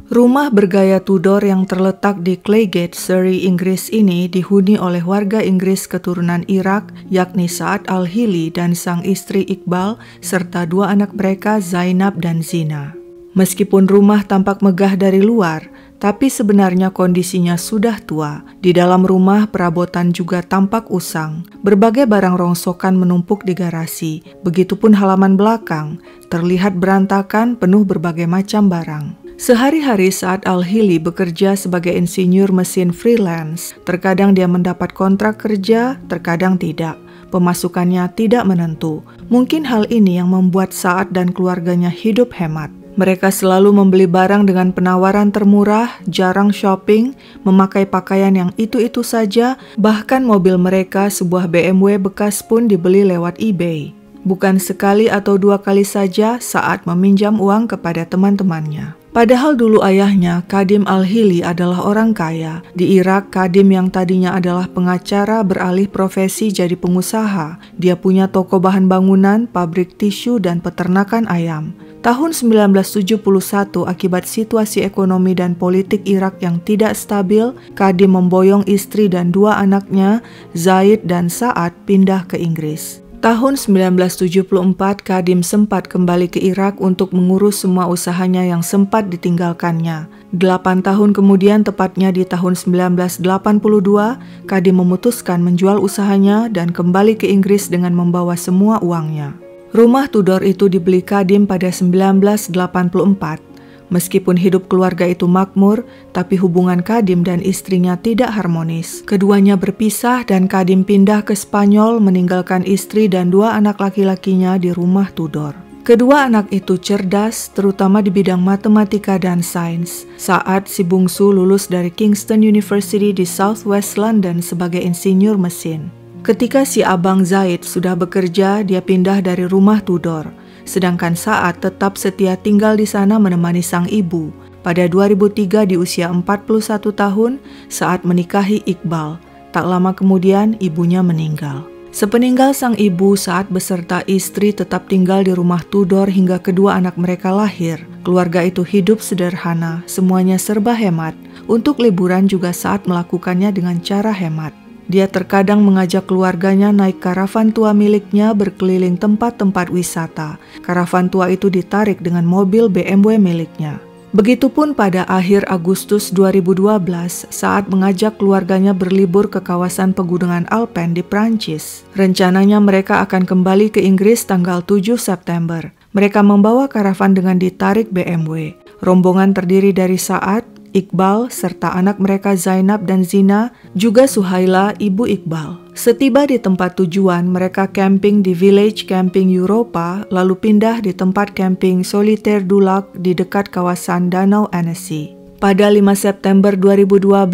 Rumah bergaya Tudor yang terletak di Claygate, Surrey, Inggris ini dihuni oleh warga Inggris keturunan Irak, yakni Saad Al-Hili dan sang istri Iqbal, serta dua anak mereka Zainab dan Zina. Meskipun rumah tampak megah dari luar, tapi sebenarnya kondisinya sudah tua. Di dalam rumah perabotan juga tampak usang. Berbagai barang rongsokan menumpuk di garasi. Begitupun halaman belakang, terlihat berantakan penuh berbagai macam barang. Sehari-hari Saad Al-Hili bekerja sebagai insinyur mesin freelance. Terkadang dia mendapat kontrak kerja, terkadang tidak. Pemasukannya tidak menentu. Mungkin hal ini yang membuat Saad dan keluarganya hidup hemat. Mereka selalu membeli barang dengan penawaran termurah, jarang shopping, memakai pakaian yang itu-itu saja, bahkan mobil mereka, sebuah BMW bekas pun dibeli lewat eBay. Bukan sekali atau dua kali saja Saad meminjam uang kepada teman-temannya. Padahal dulu ayahnya, Kadim Al-Hili, adalah orang kaya. Di Irak, Kadim yang tadinya adalah pengacara beralih profesi jadi pengusaha. Dia punya toko bahan bangunan, pabrik tisu, dan peternakan ayam. Tahun 1971, akibat situasi ekonomi dan politik Irak yang tidak stabil, Kadim memboyong istri dan dua anaknya, Zaid dan Saad, pindah ke Inggris. Tahun 1974, Kadim sempat kembali ke Irak untuk mengurus semua usahanya yang sempat ditinggalkannya. 8 tahun kemudian, tepatnya di tahun 1982, Kadim memutuskan menjual usahanya dan kembali ke Inggris dengan membawa semua uangnya. Rumah Tudor itu dibeli Kadim pada 1984. Meskipun hidup keluarga itu makmur, tapi hubungan Kadim dan istrinya tidak harmonis. Keduanya berpisah dan Kadim pindah ke Spanyol meninggalkan istri dan dua anak laki-lakinya di rumah Tudor. Kedua anak itu cerdas, terutama di bidang matematika dan sains. Saat si bungsu lulus dari Kingston University di South West London sebagai insinyur mesin. Ketika si abang Zaid sudah bekerja, dia pindah dari rumah Tudor. Sedangkan Saad tetap setia tinggal di sana menemani sang ibu. Pada 2003 di usia 41 tahun, Saad menikahi Iqbal. Tak lama kemudian ibunya meninggal. Sepeninggal sang ibu, Saad beserta istri tetap tinggal di rumah Tudor hingga kedua anak mereka lahir. Keluarga itu hidup sederhana, semuanya serba hemat. Untuk liburan juga Saad melakukannya dengan cara hemat. Dia terkadang mengajak keluarganya naik karavan tua miliknya berkeliling tempat-tempat wisata. Karavan tua itu ditarik dengan mobil BMW miliknya. Begitupun pada akhir Agustus 2012, Saad mengajak keluarganya berlibur ke kawasan pegunungan Alpen di Prancis. Rencananya mereka akan kembali ke Inggris tanggal 7 September. Mereka membawa karavan dengan ditarik BMW. Rombongan terdiri dari Saad, Iqbal, serta anak mereka Zainab dan Zina, juga Suhaila, ibu Iqbal. Setiba di tempat tujuan, mereka camping di Village Camping Europa, lalu pindah di tempat camping Solitaire du Lac di dekat kawasan Danau Annecy. Pada 5 September 2012,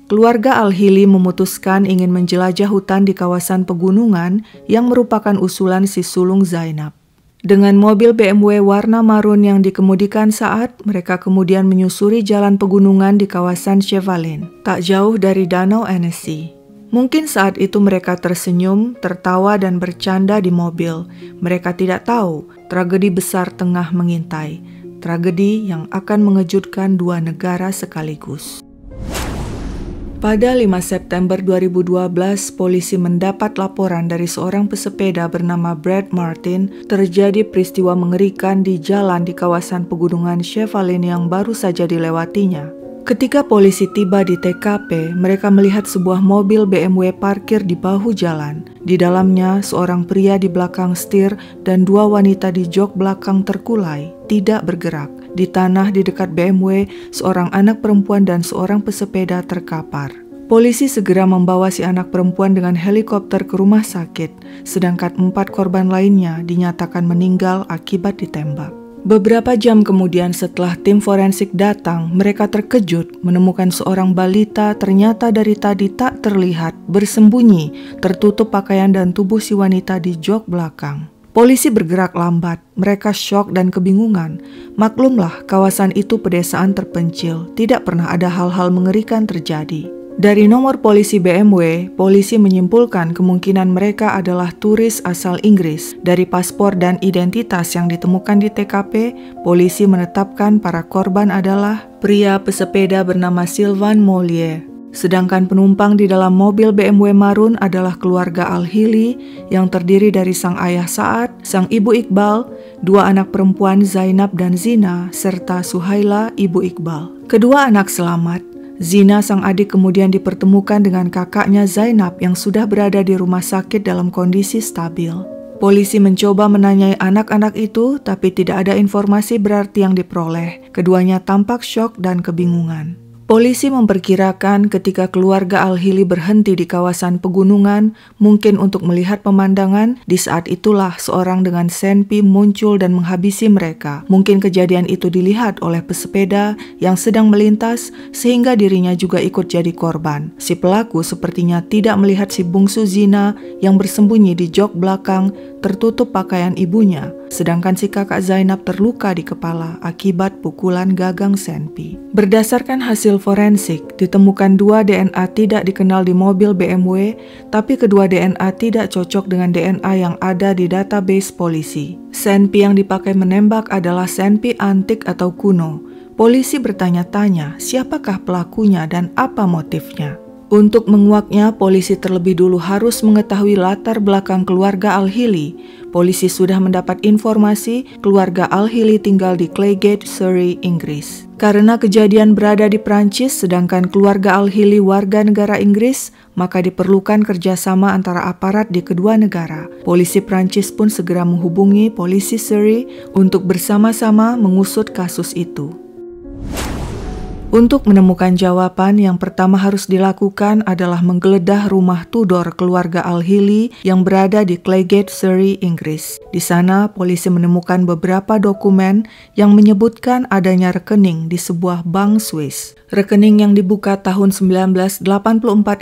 keluarga Al-Hili memutuskan ingin menjelajah hutan di kawasan pegunungan yang merupakan usulan si sulung Zainab. Dengan mobil BMW warna marun yang dikemudikan Saad, mereka kemudian menyusuri jalan pegunungan di kawasan Chevalin, tak jauh dari Danau Annecy. Mungkin saat itu mereka tersenyum, tertawa dan bercanda di mobil. Mereka tidak tahu tragedi besar tengah mengintai, tragedi yang akan mengejutkan dua negara sekaligus. Pada 5 September 2012, polisi mendapat laporan dari seorang pesepeda bernama Brad Martin terjadi peristiwa mengerikan di jalan di kawasan pegunungan Chevalin yang baru saja dilewatinya. Ketika polisi tiba di TKP, mereka melihat sebuah mobil BMW parkir di bahu jalan. Di dalamnya, seorang pria di belakang setir dan dua wanita di jok belakang terkulai, tidak bergerak. Di tanah di dekat BMW, seorang anak perempuan dan seorang pesepeda terkapar. Polisi segera membawa si anak perempuan dengan helikopter ke rumah sakit, sedangkan 4 korban lainnya dinyatakan meninggal akibat ditembak. Beberapa jam kemudian setelah tim forensik datang, mereka terkejut menemukan seorang balita ternyata dari tadi tak terlihat, bersembunyi, tertutup pakaian dan tubuh si wanita di jok belakang. Polisi bergerak lambat, mereka syok dan kebingungan. Maklumlah, kawasan itu pedesaan terpencil, tidak pernah ada hal-hal mengerikan terjadi. Dari nomor polisi BMW, polisi menyimpulkan kemungkinan mereka adalah turis asal Inggris. Dari paspor dan identitas yang ditemukan di TKP, polisi menetapkan para korban adalah pria pesepeda bernama Sylvain Mollier. Sedangkan penumpang di dalam mobil BMW marun adalah keluarga Al-Hili yang terdiri dari sang ayah Saad, sang ibu Iqbal, dua anak perempuan Zainab dan Zina, serta Suhaila, ibu Iqbal. Kedua anak selamat. Zina, sang adik, kemudian dipertemukan dengan kakaknya Zainab yang sudah berada di rumah sakit dalam kondisi stabil. Polisi mencoba menanyai anak-anak itu, tapi tidak ada informasi berarti yang diperoleh. Keduanya tampak syok dan kebingungan. Polisi memperkirakan ketika keluarga Al-Hili berhenti di kawasan pegunungan, mungkin untuk melihat pemandangan, di saat itulah seorang dengan senpi muncul dan menghabisi mereka. Mungkin kejadian itu dilihat oleh pesepeda yang sedang melintas, sehingga dirinya juga ikut jadi korban. Si pelaku sepertinya tidak melihat si bungsu Zina yang bersembunyi di jok belakang tertutup pakaian ibunya, sedangkan si kakak Zainab terluka di kepala akibat pukulan gagang senpi. Berdasarkan hasil forensik, ditemukan 2 DNA tidak dikenal di mobil BMW, tapi kedua DNA tidak cocok dengan DNA yang ada di database polisi. Senpi yang dipakai menembak adalah senpi antik atau kuno. Polisi bertanya-tanya siapakah pelakunya dan apa motifnya. Untuk menguaknya, polisi terlebih dulu harus mengetahui latar belakang keluarga Al-Hili. Polisi sudah mendapat informasi keluarga Al-Hili tinggal di Claygate, Surrey, Inggris. Karena kejadian berada di Prancis, sedangkan keluarga Al-Hili warga negara Inggris, maka diperlukan kerjasama antara aparat di kedua negara. Polisi Prancis pun segera menghubungi polisi Surrey untuk bersama-sama mengusut kasus itu. Untuk menemukan jawaban, yang pertama harus dilakukan adalah menggeledah rumah Tudor keluarga Al-Hili yang berada di Claygate, Surrey, Inggris. Di sana, polisi menemukan beberapa dokumen yang menyebutkan adanya rekening di sebuah bank Swiss. Rekening yang dibuka tahun 1984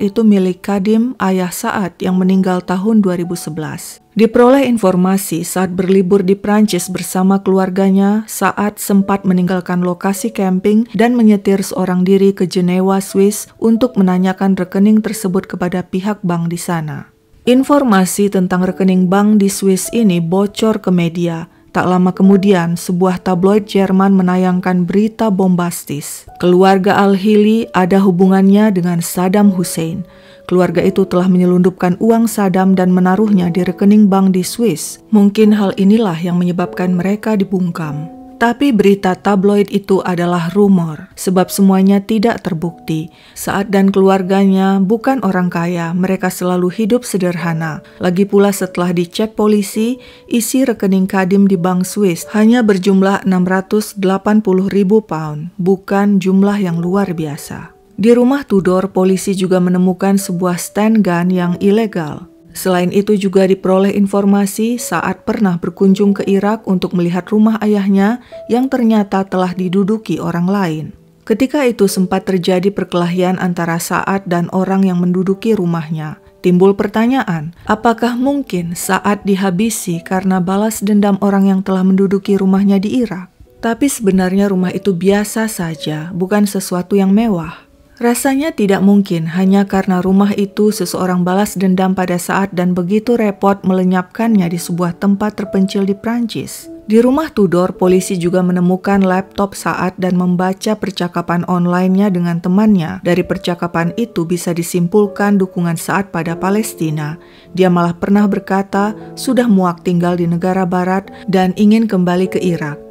itu milik Kadim, ayah Saad yang meninggal tahun 2011. Diperoleh informasi saat berlibur di Prancis bersama keluarganya, Saad sempat meninggalkan lokasi camping dan menyetir seorang diri ke Jenewa, Swiss untuk menanyakan rekening tersebut kepada pihak bank di sana. Informasi tentang rekening bank di Swiss ini bocor ke media. Tak lama kemudian, sebuah tabloid Jerman menayangkan berita bombastis. Keluarga Al-Hili ada hubungannya dengan Saddam Hussein. Keluarga itu telah menyelundupkan uang Saddam dan menaruhnya di rekening bank di Swiss. Mungkin hal inilah yang menyebabkan mereka dibungkam. Tapi berita tabloid itu adalah rumor, sebab semuanya tidak terbukti. Saad dan keluarganya bukan orang kaya, mereka selalu hidup sederhana. Lagi pula setelah dicek polisi, isi rekening Kadim di bank Swiss hanya berjumlah 680.000 pound, bukan jumlah yang luar biasa. Di rumah Tudor, polisi juga menemukan sebuah stand gun yang ilegal. Selain itu juga diperoleh informasi Saad pernah berkunjung ke Irak untuk melihat rumah ayahnya yang ternyata telah diduduki orang lain. Ketika itu sempat terjadi perkelahian antara Saad dan orang yang menduduki rumahnya. Timbul pertanyaan, apakah mungkin Saad dihabisi karena balas dendam orang yang telah menduduki rumahnya di Irak? Tapi sebenarnya rumah itu biasa saja, bukan sesuatu yang mewah. Rasanya tidak mungkin hanya karena rumah itu seseorang balas dendam pada Saad dan begitu repot melenyapkannya di sebuah tempat terpencil di Prancis. Di rumah Tudor, polisi juga menemukan laptop Saad dan membaca percakapan online-nya dengan temannya. Dari percakapan itu bisa disimpulkan dukungan Saad pada Palestina. Dia malah pernah berkata sudah muak tinggal di negara barat dan ingin kembali ke Irak.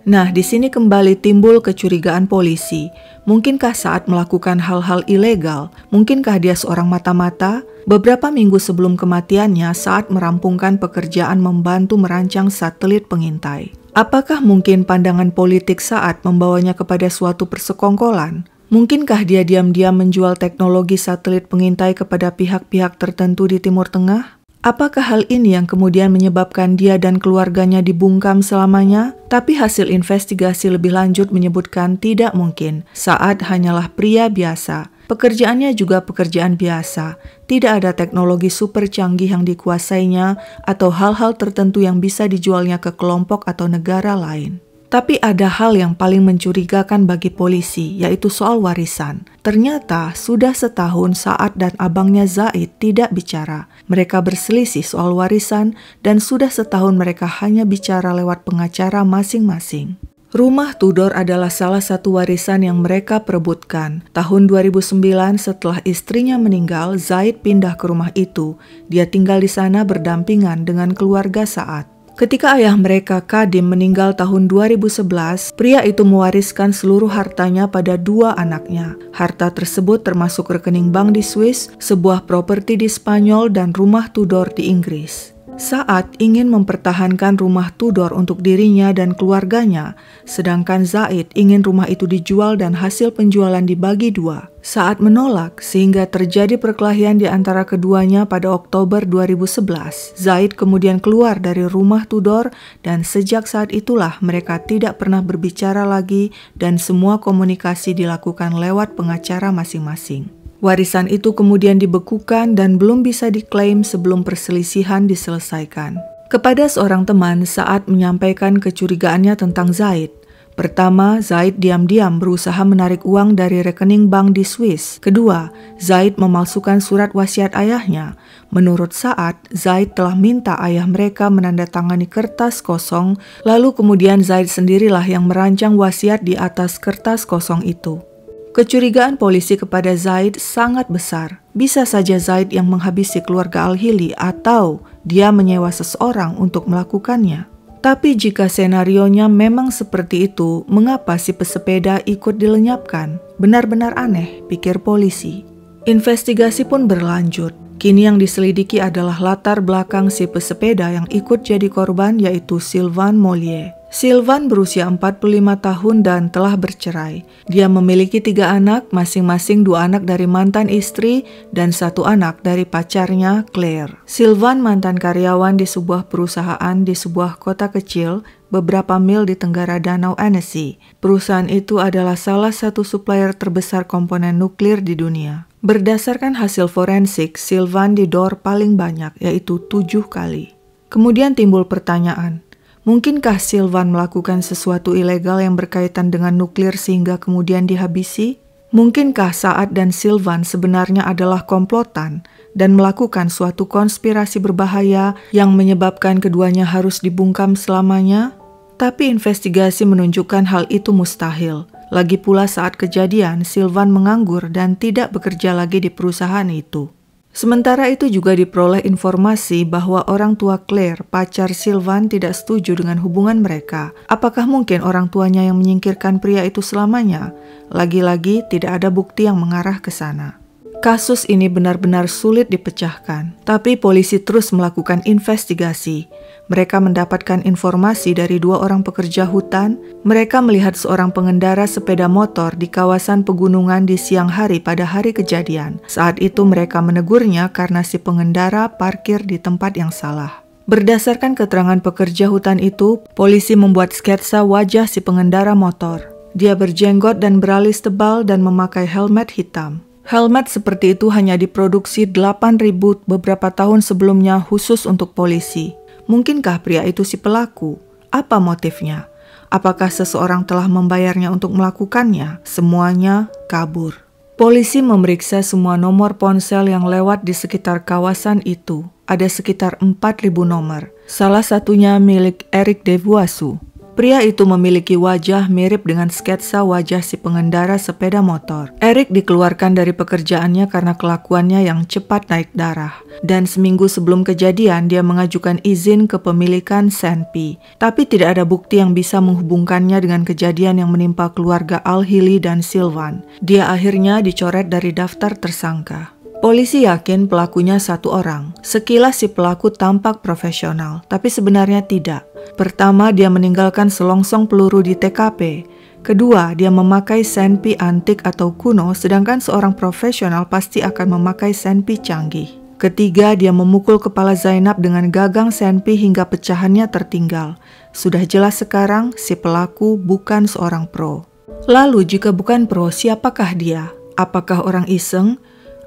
Nah, di sini kembali timbul kecurigaan polisi. Mungkinkah Saad melakukan hal-hal ilegal? Mungkinkah dia seorang mata-mata? Beberapa minggu sebelum kematiannya, Saad merampungkan pekerjaan membantu merancang satelit pengintai. Apakah mungkin pandangan politik Saad membawanya kepada suatu persekongkolan? Mungkinkah dia diam-diam menjual teknologi satelit pengintai kepada pihak-pihak tertentu di Timur Tengah? Apakah hal ini yang kemudian menyebabkan dia dan keluarganya dibungkam selamanya? Tapi hasil investigasi lebih lanjut menyebutkan tidak mungkin. Saad hanyalah pria biasa. Pekerjaannya juga pekerjaan biasa. Tidak ada teknologi super canggih yang dikuasainya atau hal-hal tertentu yang bisa dijualnya ke kelompok atau negara lain. Tapi ada hal yang paling mencurigakan bagi polisi, yaitu soal warisan. Ternyata sudah setahun Saad dan abangnya Zaid tidak bicara. Mereka berselisih soal warisan dan sudah setahun mereka hanya bicara lewat pengacara masing-masing. Rumah Tudor adalah salah satu warisan yang mereka perebutkan. Tahun 2009 setelah istrinya meninggal, Zaid pindah ke rumah itu. Dia tinggal di sana berdampingan dengan keluarga Saad. Ketika ayah mereka Kadim meninggal tahun 2011, pria itu mewariskan seluruh hartanya pada 2 anaknya. Harta tersebut termasuk rekening bank di Swiss, sebuah properti di Spanyol, dan rumah Tudor di Inggris. Saad ingin mempertahankan rumah Tudor untuk dirinya dan keluarganya, sedangkan Zaid ingin rumah itu dijual dan hasil penjualan dibagi 2. Saad menolak sehingga terjadi perkelahian di antara keduanya pada Oktober 2011. Zaid kemudian keluar dari rumah Tudor dan sejak saat itulah mereka tidak pernah berbicara lagi dan semua komunikasi dilakukan lewat pengacara masing-masing. Warisan itu kemudian dibekukan dan belum bisa diklaim sebelum perselisihan diselesaikan. Kepada seorang teman, Saad menyampaikan kecurigaannya tentang Zaid. Pertama, Zaid diam-diam berusaha menarik uang dari rekening bank di Swiss. Kedua, Zaid memalsukan surat wasiat ayahnya. Menurut Saad, Zaid telah minta ayah mereka menandatangani kertas kosong, lalu kemudian Zaid sendirilah yang merancang wasiat di atas kertas kosong itu. Kecurigaan polisi kepada Zaid sangat besar. Bisa saja Zaid yang menghabisi keluarga Al-Hili atau dia menyewa seseorang untuk melakukannya. Tapi jika senarionya memang seperti itu, mengapa si pesepeda ikut dilenyapkan? Benar-benar aneh, pikir polisi. Investigasi pun berlanjut. Kini yang diselidiki adalah latar belakang si pesepeda yang ikut jadi korban, yaitu Sylvain Mollier. Sylvain berusia 45 tahun dan telah bercerai. Dia memiliki 3 anak, masing-masing 2 anak dari mantan istri dan 1 anak dari pacarnya Claire. Sylvain mantan karyawan di sebuah perusahaan di sebuah kota kecil beberapa mil di tenggara Danau Annecy. Perusahaan itu adalah salah satu supplier terbesar komponen nuklir di dunia. Berdasarkan hasil forensik, Sylvain didor paling banyak, yaitu 7 kali. Kemudian timbul pertanyaan, mungkinkah Sylvain melakukan sesuatu ilegal yang berkaitan dengan nuklir sehingga kemudian dihabisi? Mungkinkah Saad dan Sylvain sebenarnya adalah komplotan dan melakukan suatu konspirasi berbahaya yang menyebabkan keduanya harus dibungkam selamanya? Tapi investigasi menunjukkan hal itu mustahil. Lagi pula saat kejadian, Sylvain menganggur dan tidak bekerja lagi di perusahaan itu. Sementara itu juga diperoleh informasi bahwa orang tua Claire, pacar Sylvain, tidak setuju dengan hubungan mereka. Apakah mungkin orang tuanya yang menyingkirkan pria itu selamanya? Lagi-lagi tidak ada bukti yang mengarah ke sana. Kasus ini benar-benar sulit dipecahkan, tapi polisi terus melakukan investigasi. Mereka mendapatkan informasi dari 2 orang pekerja hutan. Mereka melihat seorang pengendara sepeda motor di kawasan pegunungan di siang hari pada hari kejadian. Saat itu mereka menegurnya karena si pengendara parkir di tempat yang salah. Berdasarkan keterangan pekerja hutan itu, polisi membuat sketsa wajah si pengendara motor. Dia berjenggot dan beralis tebal dan memakai helmet hitam. Helmet seperti itu hanya diproduksi 8.000 beberapa tahun sebelumnya khusus untuk polisi. Mungkinkah pria itu si pelaku? Apa motifnya? Apakah seseorang telah membayarnya untuk melakukannya? Semuanya kabur. Polisi memeriksa semua nomor ponsel yang lewat di sekitar kawasan itu. Ada sekitar 4.000 nomor. Salah satunya milik Eric Devoisu. Pria itu memiliki wajah mirip dengan sketsa wajah si pengendara sepeda motor. Eric dikeluarkan dari pekerjaannya karena kelakuannya yang cepat naik darah. Dan seminggu sebelum kejadian, dia mengajukan izin kepemilikan Senpi. Tapi tidak ada bukti yang bisa menghubungkannya dengan kejadian yang menimpa keluarga Al-Hili dan Sylvain. Dia akhirnya dicoret dari daftar tersangka. Polisi yakin pelakunya 1 orang. Sekilas si pelaku tampak profesional, tapi sebenarnya tidak. Pertama, dia meninggalkan selongsong peluru di TKP. Kedua, dia memakai senpi antik atau kuno, sedangkan seorang profesional pasti akan memakai senpi canggih. Ketiga, dia memukul kepala Zainab dengan gagang senpi hingga pecahannya tertinggal. Sudah jelas sekarang, si pelaku bukan seorang pro. Lalu, jika bukan pro, siapakah dia? Apakah orang iseng?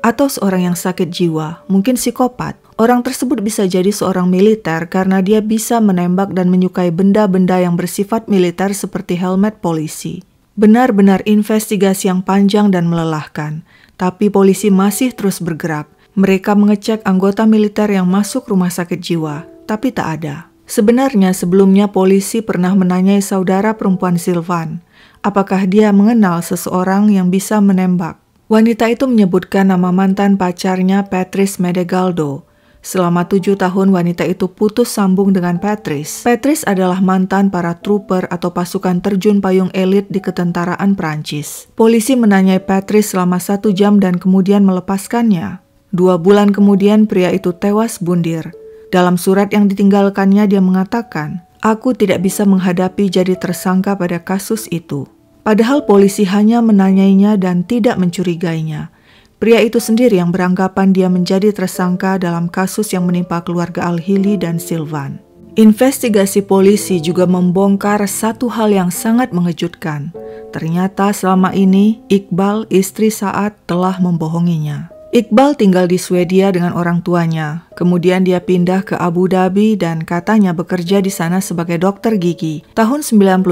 Atau seorang yang sakit jiwa, mungkin psikopat? Orang tersebut bisa jadi seorang militer karena dia bisa menembak dan menyukai benda-benda yang bersifat militer seperti helmet polisi. Benar-benar investigasi yang panjang dan melelahkan, tapi polisi masih terus bergerak. Mereka mengecek anggota militer yang masuk rumah sakit jiwa, tapi tak ada. Sebenarnya sebelumnya polisi pernah menanyai saudara perempuan Sylvan, apakah dia mengenal seseorang yang bisa menembak. Wanita itu menyebutkan nama mantan pacarnya Patrice Medegaldo. Selama 7 tahun wanita itu putus sambung dengan Patrice. Patrice adalah mantan para trooper atau pasukan terjun payung elit di ketentaraan Prancis. Polisi menanyai Patrice selama 1 jam dan kemudian melepaskannya. 2 bulan kemudian pria itu tewas bundir. Dalam surat yang ditinggalkannya dia mengatakan, "Aku tidak bisa menghadapi jadi tersangka pada kasus itu." Padahal polisi hanya menanyainya dan tidak mencurigainya. Pria itu sendiri yang beranggapan dia menjadi tersangka dalam kasus yang menimpa keluarga Al-Hili dan Sylvan. Investigasi polisi juga membongkar satu hal yang sangat mengejutkan. Ternyata selama ini Iqbal, istri Saad, telah membohonginya. Iqbal tinggal di Swedia dengan orang tuanya. Kemudian dia pindah ke Abu Dhabi dan katanya bekerja di sana sebagai dokter gigi. Tahun 99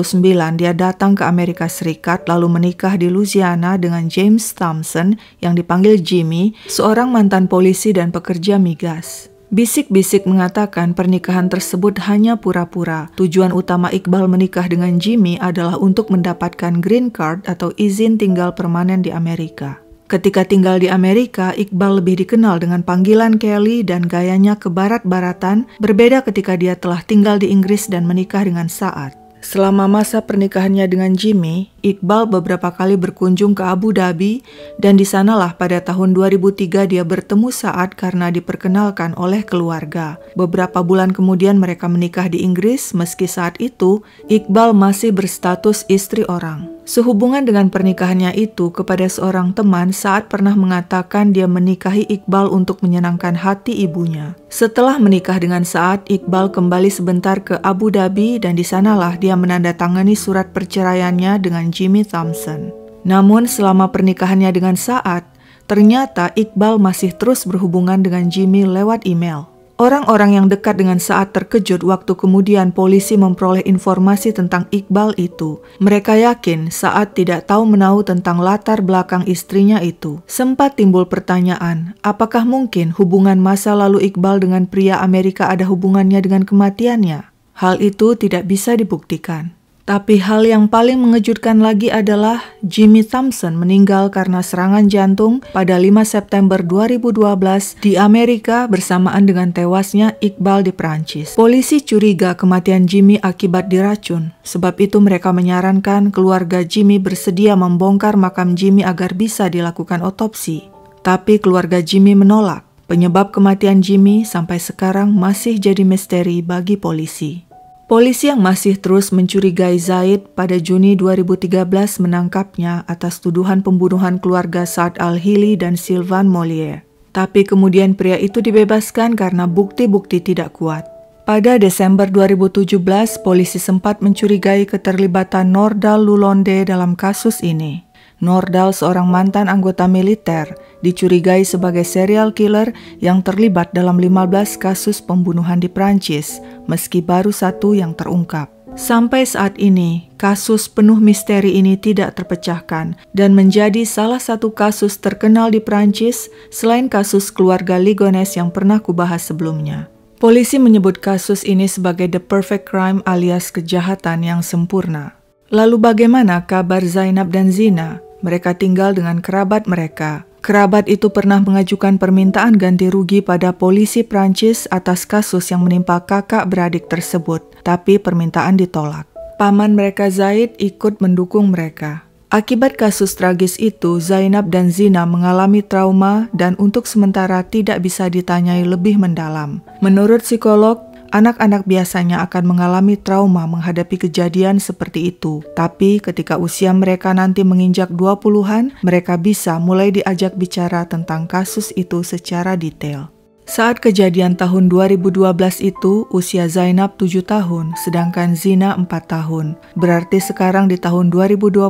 dia datang ke Amerika Serikat lalu menikah di Louisiana dengan James Thompson yang dipanggil Jimmy, seorang mantan polisi dan pekerja migas. Bisik-bisik mengatakan pernikahan tersebut hanya pura-pura. Tujuan utama Iqbal menikah dengan Jimmy adalah untuk mendapatkan green card atau izin tinggal permanen di Amerika. Ketika tinggal di Amerika, Iqbal lebih dikenal dengan panggilan Kelly dan gayanya kebarat-baratan, berbeda ketika dia telah tinggal di Inggris dan menikah dengan Saad. Selama masa pernikahannya dengan Jimmy, Iqbal beberapa kali berkunjung ke Abu Dhabi dan di sanalah pada tahun 2003 dia bertemu Saad karena diperkenalkan oleh keluarga. Beberapa bulan kemudian mereka menikah di Inggris, meski saat itu Iqbal masih berstatus istri orang. Sehubungan dengan pernikahannya itu, kepada seorang teman, Saad pernah mengatakan dia menikahi Iqbal untuk menyenangkan hati ibunya. Setelah menikah dengan Saad, Iqbal kembali sebentar ke Abu Dhabi dan di sanalah dia menandatangani surat perceraiannya dengan Jimmy Thompson. Namun selama pernikahannya dengan Saad, ternyata Iqbal masih terus berhubungan dengan Jimmy lewat email. Orang-orang yang dekat dengan Saad terkejut waktu kemudian polisi memperoleh informasi tentang Iqbal itu. Mereka yakin Saad tidak tahu menahu tentang latar belakang istrinya itu. Sempat timbul pertanyaan, apakah mungkin hubungan masa lalu Iqbal dengan pria Amerika ada hubungannya dengan kematiannya? Hal itu tidak bisa dibuktikan. Tapi hal yang paling mengejutkan lagi adalah Jimmy Thompson meninggal karena serangan jantung pada 5 September 2012 di Amerika bersamaan dengan tewasnya Iqbal di Prancis. Polisi curiga kematian Jimmy akibat diracun. Sebab itu mereka menyarankan keluarga Jimmy bersedia membongkar makam Jimmy agar bisa dilakukan otopsi. Tapi keluarga Jimmy menolak. Penyebab kematian Jimmy sampai sekarang masih jadi misteri bagi polisi. Polisi yang masih terus mencurigai Zaid pada Juni 2013 menangkapnya atas tuduhan pembunuhan keluarga Saad Al-Hili dan Sylvan Mollier. Tapi kemudian pria itu dibebaskan karena bukti-bukti tidak kuat. Pada Desember 2017, polisi sempat mencurigai keterlibatan Nordal Lulonde dalam kasus ini. Nordal, seorang mantan anggota militer, dicurigai sebagai serial killer yang terlibat dalam 15 kasus pembunuhan di Prancis, meski baru 1 yang terungkap. Sampai saat ini, kasus penuh misteri ini tidak terpecahkan dan menjadi salah satu kasus terkenal di Prancis selain kasus keluarga Ligonnès yang pernah kubahas sebelumnya. Polisi menyebut kasus ini sebagai the perfect crime alias kejahatan yang sempurna. Lalu bagaimana kabar Zainab dan Zina? Mereka tinggal dengan kerabat mereka. Kerabat itu pernah mengajukan permintaan ganti rugi pada polisi Prancis atas kasus yang menimpa kakak beradik tersebut, tapi permintaan ditolak. Paman mereka Zaid ikut mendukung mereka. Akibat kasus tragis itu, Zainab dan Zina mengalami trauma dan untuk sementara tidak bisa ditanyai lebih mendalam. Menurut psikolog, anak-anak biasanya akan mengalami trauma menghadapi kejadian seperti itu. Tapi ketika usia mereka nanti menginjak 20-an, mereka bisa mulai diajak bicara tentang kasus itu secara detail. Saat kejadian tahun 2012 itu, usia Zainab 7 tahun, sedangkan Zina 4 tahun. Berarti sekarang di tahun 2021,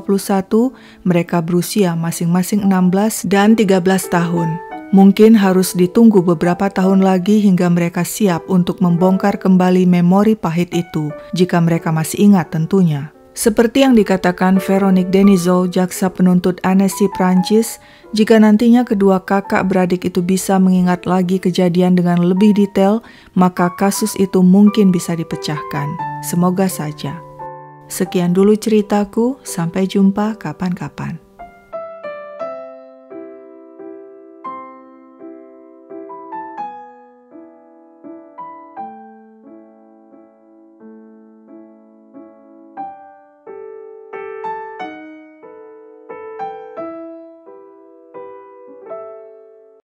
mereka berusia masing-masing 16 dan 13 tahun. Mungkin harus ditunggu beberapa tahun lagi hingga mereka siap untuk membongkar kembali memori pahit itu, jika mereka masih ingat tentunya. Seperti yang dikatakan Véronique Denisot, jaksa penuntut Annecy Prancis, jika nantinya kedua kakak beradik itu bisa mengingat lagi kejadian dengan lebih detail, maka kasus itu mungkin bisa dipecahkan. Semoga saja. Sekian dulu ceritaku, sampai jumpa kapan-kapan.